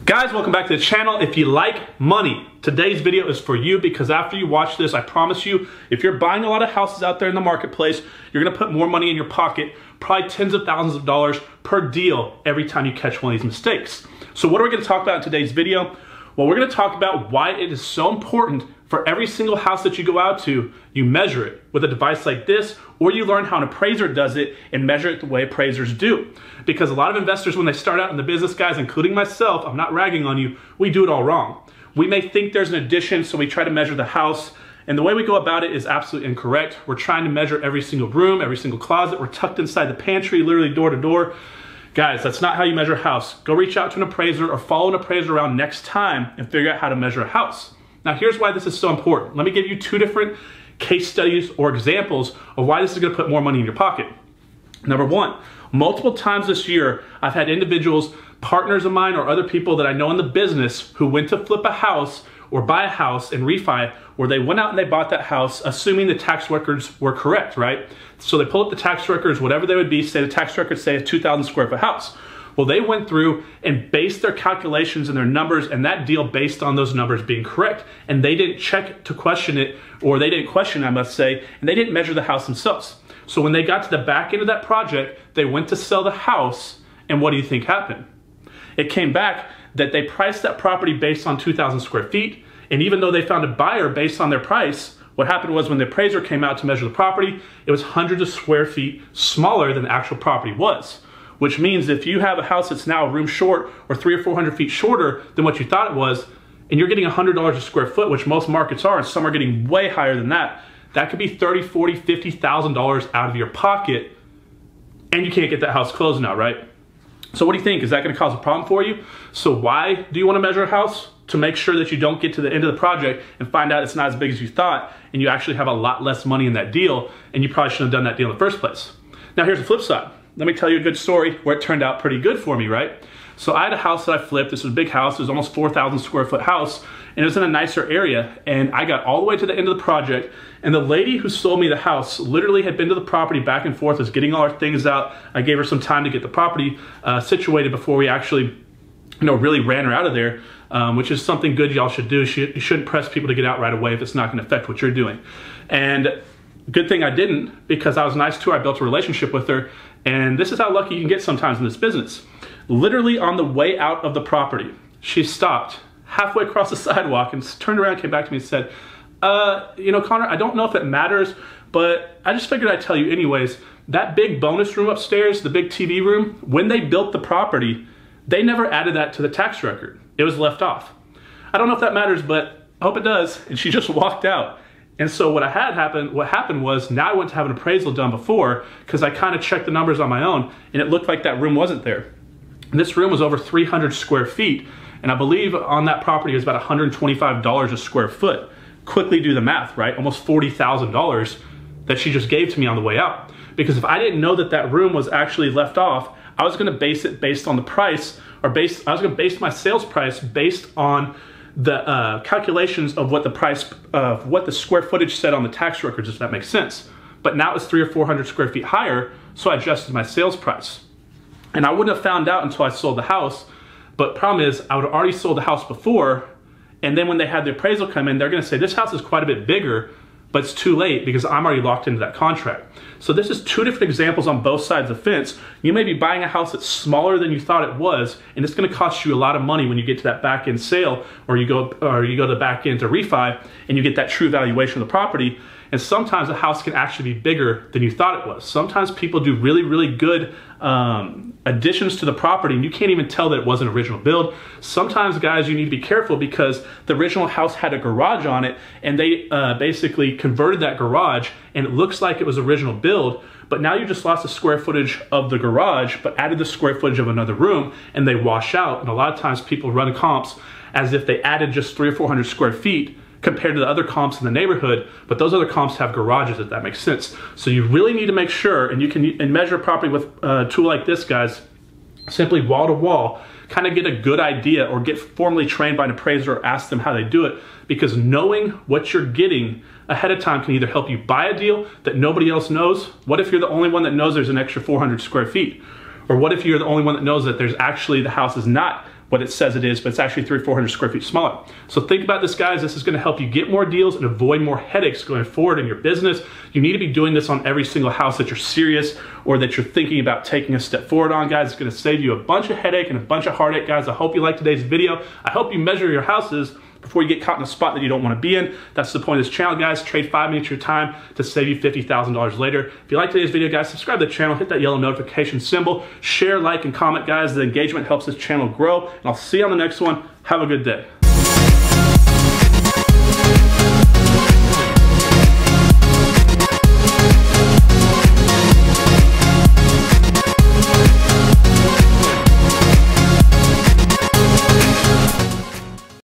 Guys, welcome back to the channel. If you like money, today's video is for you because after you watch this, I promise you, if you're buying a lot of houses out there in the marketplace, you're gonna put more money in your pocket, probably tens of thousands of dollars per deal every time you catch one of these mistakes. So what are we gonna talk about in today's video? Well, we're gonna talk about why it is so important for every single house that you go out to, you measure it with a device like this, or you learn how an appraiser does it and measure it the way appraisers do. Because a lot of investors, when they start out in the business, guys, including myself, I'm not ragging on you, we do it all wrong. We may think there's an addition, so we try to measure the house, and the way we go about it is absolutely incorrect. We're trying to measure every single room, every single closet. We're tucked inside the pantry, literally door to door. Guys, that's not how you measure a house. Go reach out to an appraiser or follow an appraiser around next time and figure out how to measure a house. Now, here's why this is so important. Let me give you two different case studies or examples of why this is gonna put more money in your pocket. Number one, multiple times this year, I've had individuals, partners of mine or other people that I know in the business who went to flip a house or buy a house and refi, where they went out and they bought that house assuming the tax records were correct, right? So they pull up the tax records, whatever they would be, say the tax records say a 2,000 square foot house. Well, they went through and based their calculations and their numbers and that deal based on those numbers being correct. And they didn't check to question it, or they didn't question, I must say, and they didn't measure the house themselves. So when they got to the back end of that project, they went to sell the house, and what do you think happened? It came back that they priced that property based on 2,000 square feet, and even though they found a buyer based on their price, what happened was when the appraiser came out to measure the property, it was hundreds of square feet smaller than the actual property was. Which means if you have a house that's now a room short or 300 or 400 feet shorter than what you thought it was, and you're getting $100 a square foot, which most markets are, and some are getting way higher than that, that could be $30,000, $40,000, $50,000 out of your pocket, and you can't get that house closed now, right? So what do you think? Is that gonna cause a problem for you? So why do you wanna measure a house? To make sure that you don't get to the end of the project and find out it's not as big as you thought, and you actually have a lot less money in that deal, and you probably shouldn't have done that deal in the first place. Now here's the flip side. Let me tell you a good story where it turned out pretty good for me, right? So I had a house that I flipped. This was a big house. It was almost 4,000 square foot house, and it was in a nicer area. And I got all the way to the end of the project, and the lady who sold me the house literally had been to the property back and forth, was getting all our things out. I gave her some time to get the property situated before we actually, really ran her out of there, which is something good y'all should do. You shouldn't press people to get out right away if it's not gonna affect what you're doing. And good thing I didn't, because I was nice to her. I built a relationship with her. And this is how lucky you can get sometimes in this business. Literally on the way out of the property, she stopped halfway across the sidewalk and turned around, came back to me and said, Connor, I don't know if it matters, but I just figured I'd tell you anyways. That big bonus room upstairs, the big TV room, when they built the property, they never added that to the tax record. It was left off. I don't know if that matters, but I hope it does. And she just walked out. And so what happened was, now I went to have an appraisal done before, because I kind of checked the numbers on my own, and it looked like that room wasn't there. And this room was over 300 square feet, and I believe on that property it was about $125 a square foot. Quickly do the math, right? Almost $40,000 that she just gave to me on the way out. Because if I didn't know that that room was actually left off, I was gonna base it based on the price, I was gonna base my sales price based on the calculations of what the price of what the square footage said on the tax records, if that makes sense. But now it's 300 or 400 square feet higher, so I adjusted my sales price. And I wouldn't have found out until I sold the house, but problem is I would have already sold the house before, and then when they had the appraisal come in, they're gonna say, this house is quite a bit bigger, but it's too late because I'm already locked into that contract. So this is two different examples on both sides of the fence. You may be buying a house that's smaller than you thought it was, and it's gonna cost you a lot of money when you get to that back end sale, or you go to the back end to refi, and you get that true valuation of the property. And sometimes the house can actually be bigger than you thought it was. Sometimes people do really, really good additions to the property, and you can't even tell that it wasn't original build. Sometimes, guys, you need to be careful because the original house had a garage on it, and they basically converted that garage, and it looks like it was original build, but now you just lost the square footage of the garage, but added the square footage of another room, and they wash out. And a lot of times people run comps as if they added just 300 or 400 square feet compared to the other comps in the neighborhood, but those other comps have garages, if that makes sense. So you really need to make sure, and you can measure property with a tool like this, guys, simply wall to wall, kind of get a good idea, or get formally trained by an appraiser or ask them how they do it, because knowing what you're getting ahead of time can either help you buy a deal that nobody else knows. What if you're the only one that knows there's an extra 400 square feet? Or what if you're the only one that knows that there's actually, the house is not what it says it is, but it's actually 300 or 400 square feet smaller. So think about this, guys. This is going to help you get more deals and avoid more headaches going forward in your business. You need to be doing this on every single house that you're serious or that you're thinking about taking a step forward on, guys. It's going to save you a bunch of headache and a bunch of heartache, guys. I hope you liked today's video. I hope you measure your houses before you get caught in a spot that you don't want to be in. That's the point of this channel, guys. Trade 5 minutes of your time to save you $50,000 later. If you like today's video, guys, subscribe to the channel, hit that yellow notification symbol, share, like, and comment, guys. The engagement helps this channel grow, and I'll see you on the next one. Have a good day.